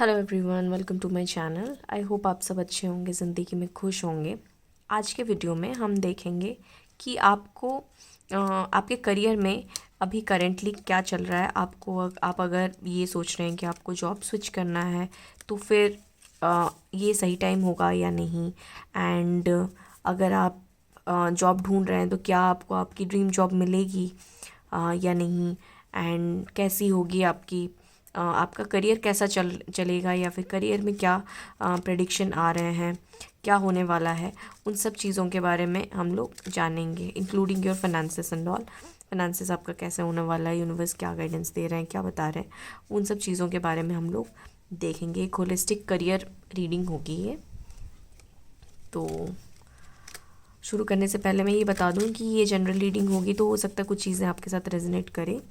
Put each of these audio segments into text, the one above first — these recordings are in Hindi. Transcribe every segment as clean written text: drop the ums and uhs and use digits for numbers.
Hello everyone, welcome to my channel. I hope आप सब अच्छे होंगे, ज़िंदगी में खुश होंगे। आज के वीडियो में हम देखेंगे कि आपको आपके करियर में अभी करेंटली क्या चल रहा है। आप अगर ये सोच रहे हैं कि आपको जॉब स्विच करना है तो फिर ये सही टाइम होगा या नहीं। एंड अगर आप जॉब ढूंढ रहे हैं तो क्या आपको आपकी ड्रीम जॉब मिलेगी या नहीं। एंड कैसी होगी आपका करियर कैसा चलेगा, या फिर करियर में क्या प्रेडिक्शन आ रहे हैं, क्या होने वाला है। उन सब चीज़ों के बारे में हम लोग जानेंगे, including your finances and all. Finances आपका कैसे होने वाला है, यूनिवर्स क्या गाइडेंस दे रहे हैं, क्या बता रहे हैं, उन सब चीज़ों के बारे में हम लोग देखेंगे। एक होलिस्टिक करियर रीडिंग होगी ये। तो शुरू करने से पहले मैं ये बता दूं कि ये जनरल रीडिंग होगी, तो हो सकता है कुछ चीज़ें आपके साथ रेजोनेट करे,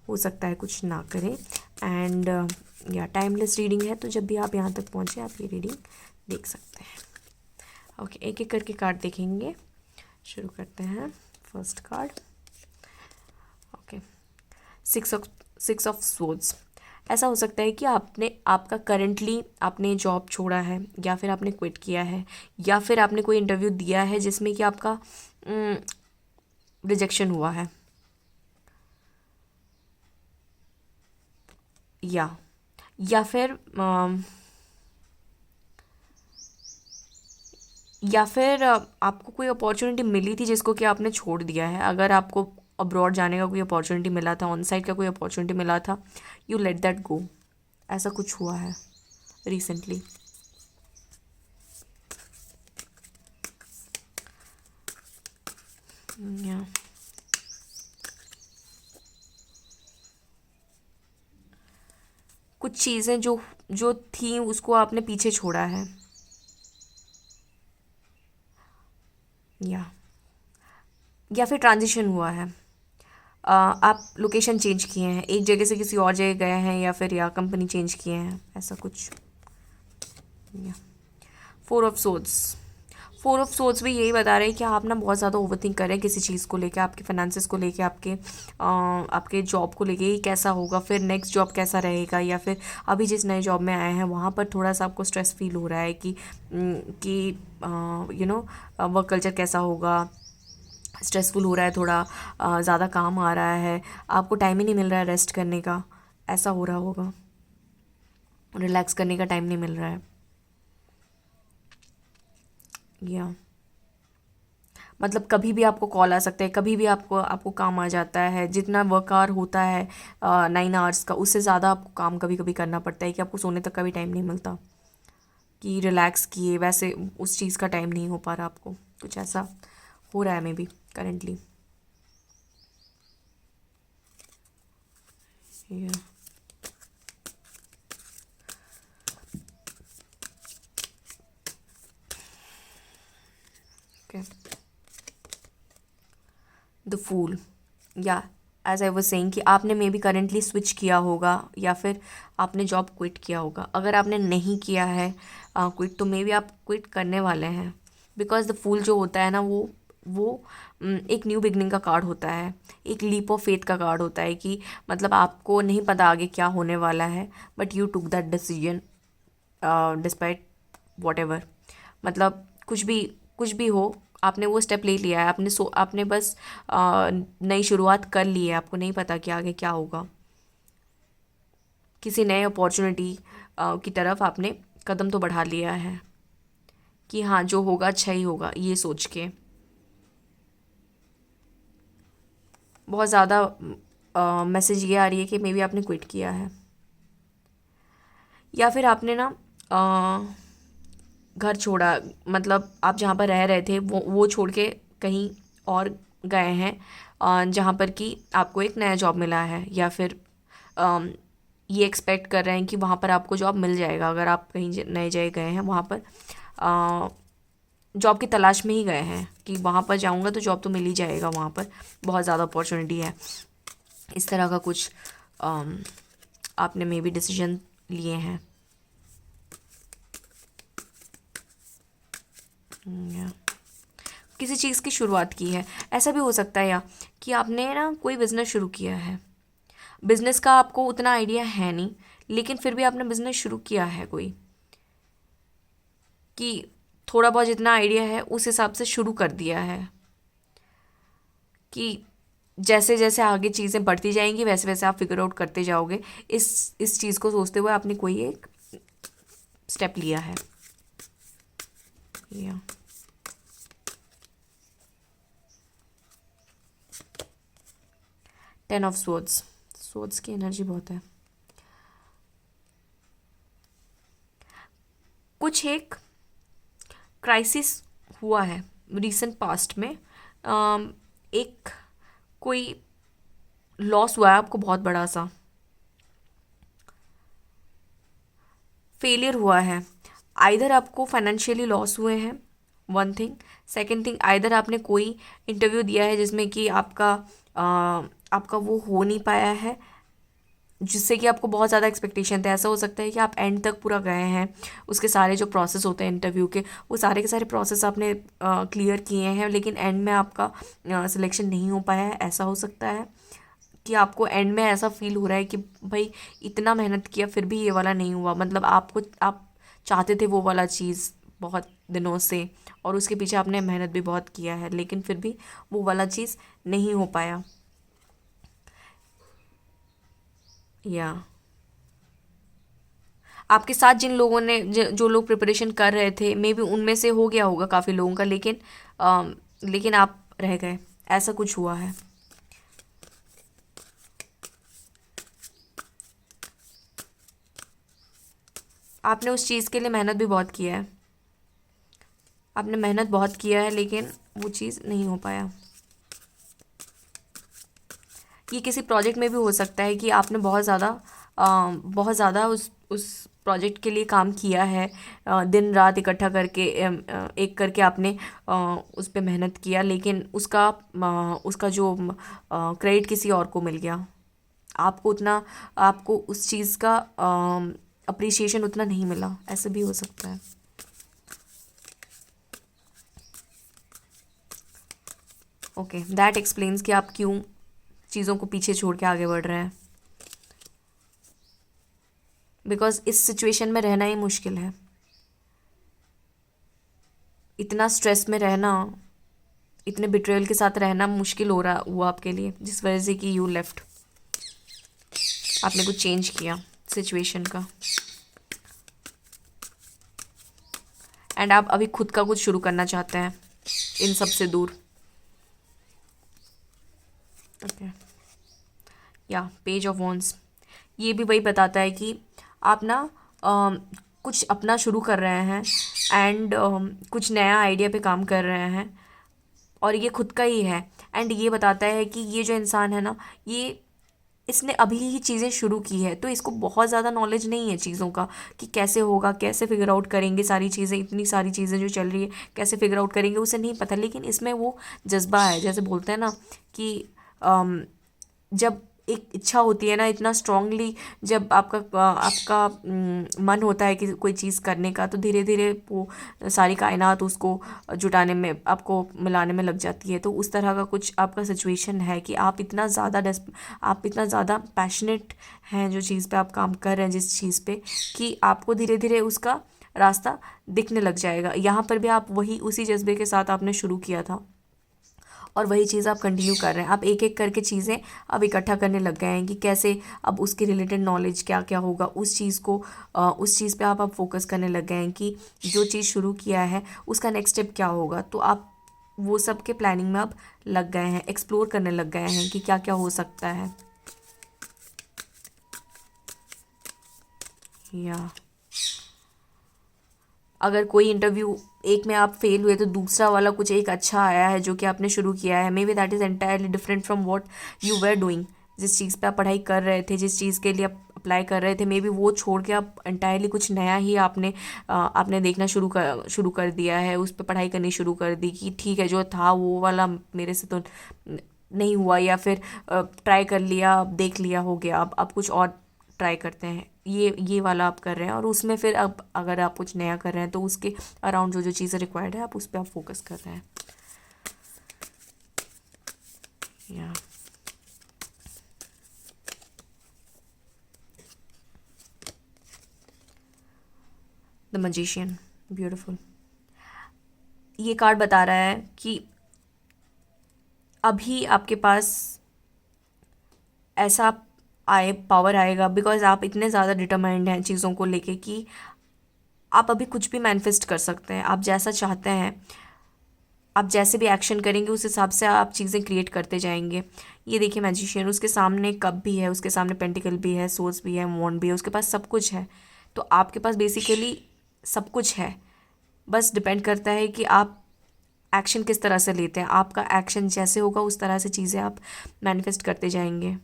हो सकता है कुछ ना करे। एंड या टाइमलेस रीडिंग है, तो जब भी आप यहाँ तक पहुँचे आप ये रीडिंग देख सकते हैं। ओके, एक एक करके कार्ड देखेंगे। शुरू करते हैं। First card, okay, six of swords. ऐसा हो सकता है कि आपका करेंटली आपने जॉब छोड़ा है, या फिर आपने क्विट किया है, या फिर आपने कोई इंटरव्यू दिया है जिसमें कि आपका रिजेक्शन हुआ है, या या फिर आपको कोई अपॉर्चुनिटी मिली थी जिसको कि आपने छोड़ दिया है। अगर आपको अब्रॉड जाने का कोई अपॉर्चुनिटी मिला था, ऑन साइट का कोई अपॉर्चुनिटी मिला था, यू लेट दैट गो। ऐसा कुछ हुआ है रिसेंटली। या कुछ चीज़ें जो जो थी उसको आपने पीछे छोड़ा है। या या फिर ट्रांजिशन हुआ है। आप लोकेशन चेंज किए हैं, एक जगह से किसी और जगह गए हैं, या फिर या कंपनी चेंज किए हैं, ऐसा कुछ। या फोर ऑफ सोर्ड्स भी यही बता रहे हैं कि आप ना बहुत ज़्यादा ओवरथिंक कर रहे हैं किसी चीज़ को लेके, आपके फाइनेंसेस को लेके, आपके जॉब को लेके, ये कैसा होगा, फिर नेक्स्ट जॉब कैसा रहेगा, या फिर अभी जिस नए जॉब में आए हैं वहाँ पर थोड़ा सा आपको स्ट्रेस फील हो रहा है कि वर्क कल्चर कैसा होगा, स्ट्रेसफुल हो रहा है थोड़ा, ज़्यादा काम आ रहा है, आपको टाइम ही नहीं मिल रहा है रेस्ट करने का, ऐसा हो रहा होगा, रिलैक्स करने का टाइम नहीं मिल रहा है। या मतलब कभी भी आपको कॉल आ सकता है, कभी भी आपको आपको काम आ जाता है। जितना वर्क आवर होता है 9 आवर्स का, उससे ज़्यादा आपको काम कभी कभी करना पड़ता है कि आपको सोने तक का भी टाइम नहीं मिलता कि रिलैक्स किए, वैसे उस चीज़ का टाइम नहीं हो पा रहा आपको। कुछ ऐसा हो रहा है maybe currently. Okay, the fool. या एज आई वाज सेइंग कि आपने मे बी करेंटली स्विच किया होगा, या फिर आपने जॉब क्विट किया होगा। अगर आपने नहीं किया है क्विट, तो मे बी आप क्विट करने वाले हैं। बिकॉज द फूल जो होता है ना, वो एक न्यू बिगनिंग का कार्ड होता है, एक लीप ऑफ फेथ का कार्ड होता है कि मतलब आपको नहीं पता आगे क्या होने वाला है, but you took that decision despite what ever. मतलब कुछ भी हो, आपने वो स्टेप ले लिया है। आपने बस नई शुरुआत कर ली है। आपको नहीं पता कि आगे क्या होगा। किसी नए अपॉर्चुनिटी की तरफ आपने कदम तो बढ़ा लिया है कि हाँ, जो होगा अच्छा ही होगा, ये सोच के। बहुत ज़्यादा मैसेज ये आ रही है कि मे बी आपने क्विट किया है, या फिर आपने ना घर छोड़ा। मतलब आप जहाँ पर रह रहे थे वो छोड़ के कहीं और गए हैं, जहाँ पर कि आपको एक नया जॉब मिला है, या फिर ये एक्सपेक्ट कर रहे हैं कि वहाँ पर आपको जॉब मिल जाएगा। अगर आप कहीं नए जगह गए हैं, वहाँ पर जॉब की तलाश में ही गए हैं कि वहाँ पर जाऊँगा तो जॉब तो मिल ही जाएगा, वहाँ पर बहुत ज़्यादा अपॉर्चुनिटी है। इस तरह का कुछ आपने मे बी डिसीजन लिए हैं। किसी चीज़ की शुरुआत की है। ऐसा भी हो सकता है या कि आपने ना कोई बिज़नेस शुरू किया है। बिज़नेस का आपको उतना आइडिया है नहीं, लेकिन फिर भी आपने बिजनेस शुरू किया है कोई, कि थोड़ा बहुत जितना आइडिया है उस हिसाब से शुरू कर दिया है, कि जैसे जैसे आगे चीज़ें बढ़ती जाएंगी वैसे वैसे आप फिगर आउट करते जाओगे। इस चीज़ को सोचते हुए आपने कोई एक स्टेप लिया है। या 10 ऑफ स्वॉर्ड्स, स्वॉर्ड्स की एनर्जी बहुत है। कुछ एक क्राइसिस हुआ है रिसेंट पास्ट में, एक कोई लॉस हुआ है आपको बहुत बड़ा सा, फेलियर हुआ है। आइदर आपको फाइनेंशियली लॉस हुए हैं, one thing. Second thing, either आपने कोई इंटरव्यू दिया है जिसमें कि आपका वो हो नहीं पाया है, जिससे कि आपको बहुत ज़्यादा एक्सपेक्टेशन थे। ऐसा हो सकता है कि आप एंड तक पूरा गए हैं, उसके सारे जो प्रोसेस होते हैं इंटरव्यू के, वो सारे के सारे प्रोसेस आपने क्लियर किए हैं, लेकिन एंड में आपका सिलेक्शन नहीं हो पाया है। ऐसा हो सकता है कि आपको एंड में ऐसा फील हो रहा है कि भाई इतना मेहनत किया फिर भी ये वाला नहीं हुआ, मतलब आप चाहते थे वो वाला चीज़ बहुत दिनों से, और उसके पीछे आपने मेहनत भी बहुत किया है, लेकिन फिर भी वो वाला चीज़ नहीं हो पाया। या आपके साथ जिन लोगों ने जो लोग प्रिपरेशन कर रहे थे, मे बी उनमें से हो गया होगा काफ़ी लोगों का, लेकिन आप रह गए, ऐसा कुछ हुआ है। आपने उस चीज़ के लिए मेहनत भी बहुत किया है, आपने मेहनत बहुत किया है, लेकिन वो चीज़ नहीं हो पाया। ये किसी प्रोजेक्ट में भी हो सकता है कि आपने बहुत ज़्यादा उस प्रोजेक्ट के लिए काम किया है, दिन रात इकट्ठा करके एक करके आपने उस पर मेहनत किया, लेकिन उसका जो क्रेडिट किसी और को मिल गया। आपको उस चीज़ का अप्रिसिएशन उतना नहीं मिला, ऐसे भी हो सकता है। ओके, दैट एक्सप्लेन्स कि आप क्यों चीज़ों को पीछे छोड़ के आगे बढ़ रहे हैं, बिकॉज इस सिचुएशन में रहना ही मुश्किल है। इतना स्ट्रेस में रहना, इतने बिट्रेयल के साथ रहना मुश्किल हो रहा हुआ आपके लिए, जिस वजह से कि यू लेफ्ट, आपने कुछ चेंज किया सिचुएशन का, एंड आप अभी खुद का कुछ शुरू करना चाहते हैं इन सब से दूर। ओके, या पेज ऑफ वॉन्ड्स, ये भी वही बताता है कि आप ना कुछ अपना शुरू कर रहे हैं, एंड कुछ नया आइडिया पे काम कर रहे हैं, और ये खुद का ही है। एंड ये बताता है कि ये जो इंसान है ना, ये इसने अभी ही चीज़ें शुरू की है, तो इसको बहुत ज़्यादा नॉलेज नहीं है चीज़ों का, कि कैसे होगा, कैसे फिगर आउट करेंगे सारी चीज़ें, इतनी सारी चीज़ें जो चल रही है कैसे फिगर आउट करेंगे, उसे नहीं पता। लेकिन इसमें वो जज्बा है, जैसे बोलते हैं ना कि जब एक इच्छा होती है ना इतना स्ट्रांगली, जब आपका मन होता है कि कोई चीज़ करने का, तो धीरे धीरे वो सारी कायनात उसको जुटाने में, आपको मिलाने में लग जाती है। तो उस तरह का कुछ आपका सिचुएशन है कि आप इतना ज़्यादा पैशनेट हैं जो चीज़ पे आप काम कर रहे हैं, जिस चीज़ पे, कि आपको धीरे धीरे उसका रास्ता दिखने लग जाएगा। यहाँ पर भी आप वही उसी जज्बे के साथ आपने शुरू किया था, और वही चीज़ आप कंटिन्यू कर रहे हैं। आप एक एक करके चीज़ें अब इकट्ठा करने लग गए हैं कि कैसे अब उसके रिलेटेड नॉलेज क्या क्या होगा, उस चीज़ पे आप फोकस करने लग गए हैं कि जो चीज़ शुरू किया है उसका नेक्स्ट स्टेप क्या होगा। तो आप वो सब के प्लानिंग में अब लग गए हैं, एक्सप्लोर करने लग गए हैं कि क्या क्या हो सकता है। या अगर कोई इंटरव्यू एक में आप फेल हुए, तो दूसरा वाला कुछ एक अच्छा आया है जो कि आपने शुरू किया है। May be that is entirely different from what you were doing. जिस चीज़ पे आप पढ़ाई कर रहे थे, जिस चीज़ के लिए आप अप्लाई कर रहे थे, मे बी वो छोड़ के आप एंटायरली कुछ नया ही आपने देखना शुरू कर दिया है, उस पर पढ़ाई करनी शुरू कर दी कि ठीक है जो था वो वाला मेरे से तो नहीं हुआ, या फिर ट्राई कर लिया, देख लिया, हो गया, अब कुछ और ट्राई करते हैं। ये वाला आप कर रहे हैं, और उसमें फिर अब अगर आप कुछ नया कर रहे हैं तो उसके अराउंड जो जो चीज़ें रिक्वायर्ड है आप उस पर आप फोकस कर रहे हैं। या द मैजिशियन, ब्यूटीफुल। ये कार्ड बता रहा है कि अभी आपके पास ऐसा पावर आएगा, बिकॉज आप इतने ज़्यादा डिटरमाइंड हैं चीज़ों को लेके कि आप अभी कुछ भी मैनिफेस्ट कर सकते हैं। आप जैसा चाहते हैं, आप जैसे भी एक्शन करेंगे उस हिसाब से आप चीज़ें क्रिएट करते जाएंगे। ये देखिए मैजिशियन, उसके सामने कप भी है, उसके सामने पेंटिकल भी है, सोर्स भी है, वॉन्ड भी है, उसके पास सब कुछ है। तो आपके पास बेसिकली सब कुछ है, बस डिपेंड करता है कि आप एक्शन किस तरह से लेते हैं। आपका एक्शन जैसे होगा उस तरह से चीज़ें आप मैनिफेस्ट करते जाएंगे।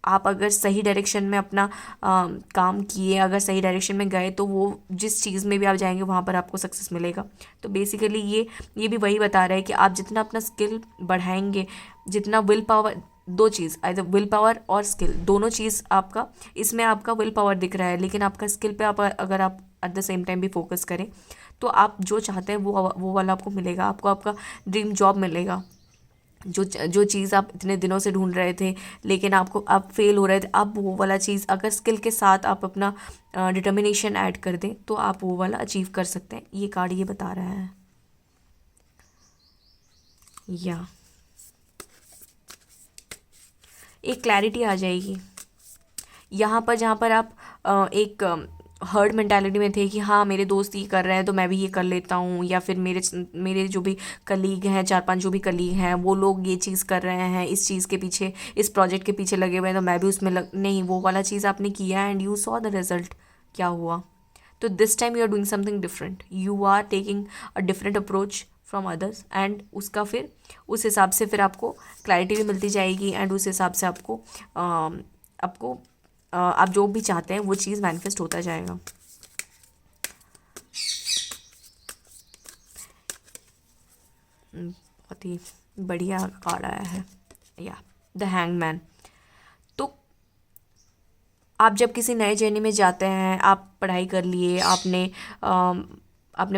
आप अगर सही डायरेक्शन में अपना काम किए, अगर सही डायरेक्शन में गए, तो वो जिस चीज़ में भी आप जाएंगे वहाँ पर आपको सक्सेस मिलेगा। तो बेसिकली ये भी वही बता रहा है कि आप जितना अपना स्किल बढ़ाएंगे, जितना विल पावर, दो चीज़, आइदर विल पावर और स्किल, दोनों चीज़ आपका, इसमें आपका विल पावर दिख रहा है, लेकिन आपका स्किल पे आप अगर आप एट द सेम टाइम भी फोकस करें तो आप जो चाहते हैं वो वाला आपको मिलेगा। आपको आपका ड्रीम जॉब मिलेगा। जो चीज़ आप इतने दिनों से ढूंढ रहे थे लेकिन आपको आप फेल हो रहे थे, अब वो वाला चीज़ अगर स्किल के साथ आप अपना डिटर्मिनेशन ऐड कर दें तो आप वो वाला अचीव कर सकते हैं। ये कार्ड ये बता रहा है। या एक क्लैरिटी आ जाएगी यहाँ पर, जहाँ पर आप एक हर्ड मेंटालिटी में थे कि हाँ मेरे दोस्त ये कर रहे हैं तो मैं भी ये कर लेता हूँ, या फिर मेरे जो भी कलीग हैं, 4-5 जो भी कलीग हैं, वो लोग ये चीज़ कर रहे हैं, इस चीज़ के पीछे, इस प्रोजेक्ट के पीछे लगे हुए हैं, तो मैं भी उसमें नहीं, वो वाला चीज़ आपने किया and you saw the result क्या हुआ। तो this time you are doing something different, you are taking a different approach from others, and उसका फिर उस हिसाब से फिर आपको क्लैरिटी भी मिलती जाएगी, एंड उस हिसाब से आपको आप जो भी चाहते हैं वो चीज़ मैनिफेस्ट होता जाएगा। बहुत ही बढ़िया कार्ड आया है, या द हैंगमैन। तो आप जब किसी नए जर्नी में जाते हैं, आप पढ़ाई कर लिए, आपने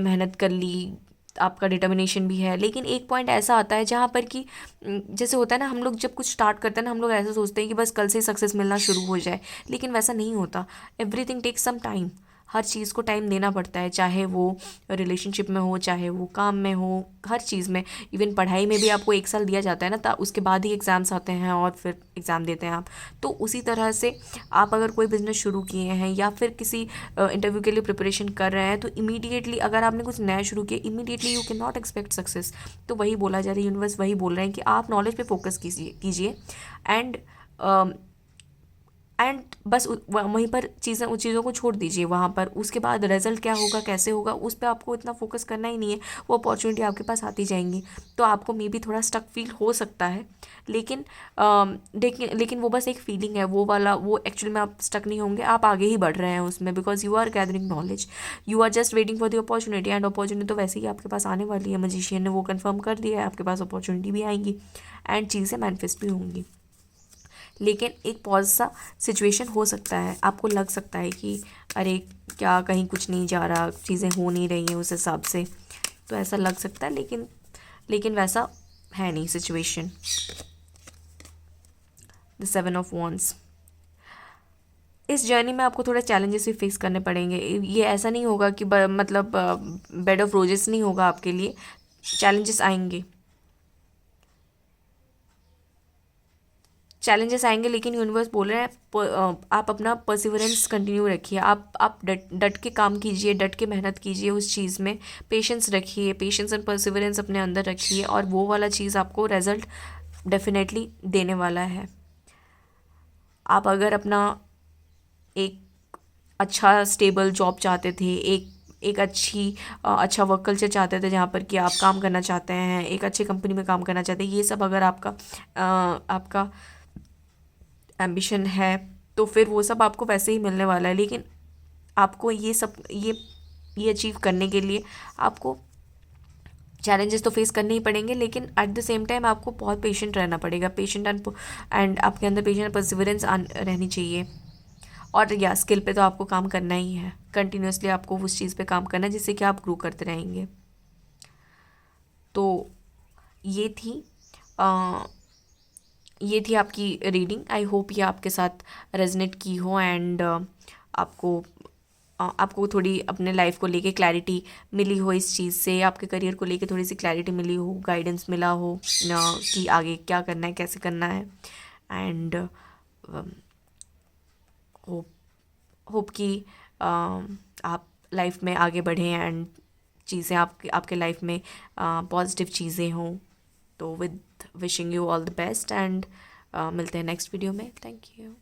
मेहनत कर ली, आपका डिटर्मिनेशन भी है, लेकिन एक पॉइंट ऐसा आता है जहाँ पर कि जैसे होता है ना, हम लोग जब कुछ स्टार्ट करते हैं ना, हम लोग ऐसा सोचते हैं कि बस कल से सक्सेस मिलना शुरू हो जाए, लेकिन वैसा नहीं होता। Everything takes some time. हर चीज़ को टाइम देना पड़ता है, चाहे वो रिलेशनशिप में हो, चाहे वो काम में हो, हर चीज़ में। इवन पढ़ाई में भी आपको 1 साल दिया जाता है ना, उसके बाद ही एग्ज़ाम्स आते हैं और फिर एग्ज़ाम देते हैं आप। तो उसी तरह से आप अगर कोई बिज़नेस शुरू किए हैं या फिर किसी इंटरव्यू के लिए प्रिपरेशन कर रहे हैं, तो इमीडिएटली अगर आपने कुछ नया शुरू किया, immediately you can not expect success. तो वही बोला जा रहा है, यूनिवर्स वही बोल रहे हैं कि आप नॉलेज पे फोकस कीजिए एंड बस वहीं पर उन चीज़ों को छोड़ दीजिए वहाँ पर। उसके बाद रिजल्ट क्या होगा, कैसे होगा, उस पर आपको इतना फोकस करना ही नहीं है। वो अपॉर्चुनिटी आपके पास आती जाएंगी। तो आपको मे बी थोड़ा स्टक फील हो सकता है, लेकिन लेकिन वो बस एक फीलिंग है, वो एक्चुअली में आप स्टक नहीं होंगे, आप आगे ही बढ़ रहे हैं उसमें, because you are gathering knowledge, you are just waiting for the opportunity, and opportunity तो वैसे ही आपके पास आने वाली है। मजिशियन ने वो कन्फर्म कर दिया है, आपके पास अपॉर्चुनिटी भी आएंगी एंड चीज़ें मैनिफेस्ट भी होंगी। लेकिन एक पॉज सा सिचुएशन हो सकता है, आपको लग सकता है कि अरे क्या कहीं कुछ नहीं जा रहा, चीज़ें हो नहीं रही हैं उस हिसाब से, तो ऐसा लग सकता है, लेकिन वैसा है नहीं सिचुएशन। The 7 of wands. इस जर्नी में आपको थोड़े चैलेंजेस भी फेस करने पड़ेंगे। ये ऐसा नहीं होगा कि मतलब बेड ऑफ रोजेस नहीं होगा आपके लिए, चैलेंजेस आएंगे, लेकिन यूनिवर्स बोल रहे हैं आप अपना परसिवरेंस कंटिन्यू रखिए। आप डट के काम कीजिए, डट के मेहनत कीजिए उस चीज़ में, पेशेंस रखिए, पेशेंस एंड परसिवरेंस अपने अंदर रखिए, और वो वाला चीज़ आपको रिजल्ट डेफिनेटली देने वाला है। आप अगर अपना एक अच्छा स्टेबल जॉब चाहते थे, एक अच्छा वर्क कल्चर चाहते थे जहाँ पर कि आप काम करना चाहते हैं, एक अच्छी कंपनी में काम करना चाहते हैं, ये सब अगर आपका एम्बिशन है, तो फिर वो सब आपको वैसे ही मिलने वाला है। लेकिन आपको ये अचीव करने के लिए आपको चैलेंजेस तो फेस करने ही पड़ेंगे, लेकिन एट द सेम टाइम आपको बहुत पेशेंट रहना पड़ेगा, पेशेंट एंड आपके अंदर पेशेंट परसिवरेंस रहनी चाहिए। और या स्किल पे तो आपको काम करना ही है, कंटिन्यूसली आपको उस चीज़ पे काम करना है जिससे कि आप ग्रो करते रहेंगे। तो ये थी आपकी रीडिंग। आई होप ये आपके साथ रेजनेट की हो एंड आपको आपको थोड़ी अपने लाइफ को लेके क्लैरिटी मिली हो, इस चीज़ से आपके करियर को लेके थोड़ी सी क्लैरिटी मिली हो, गाइडेंस मिला हो कि आगे क्या करना है, कैसे करना है। एंड होप होप कि आप लाइफ में आगे बढ़ें एंड चीज़ें आपके आपके लाइफ में पॉजिटिव चीज़ें हों। तो with wishing you all the best and मिलते हैं नेक्स्ट वीडियो में। Thank you.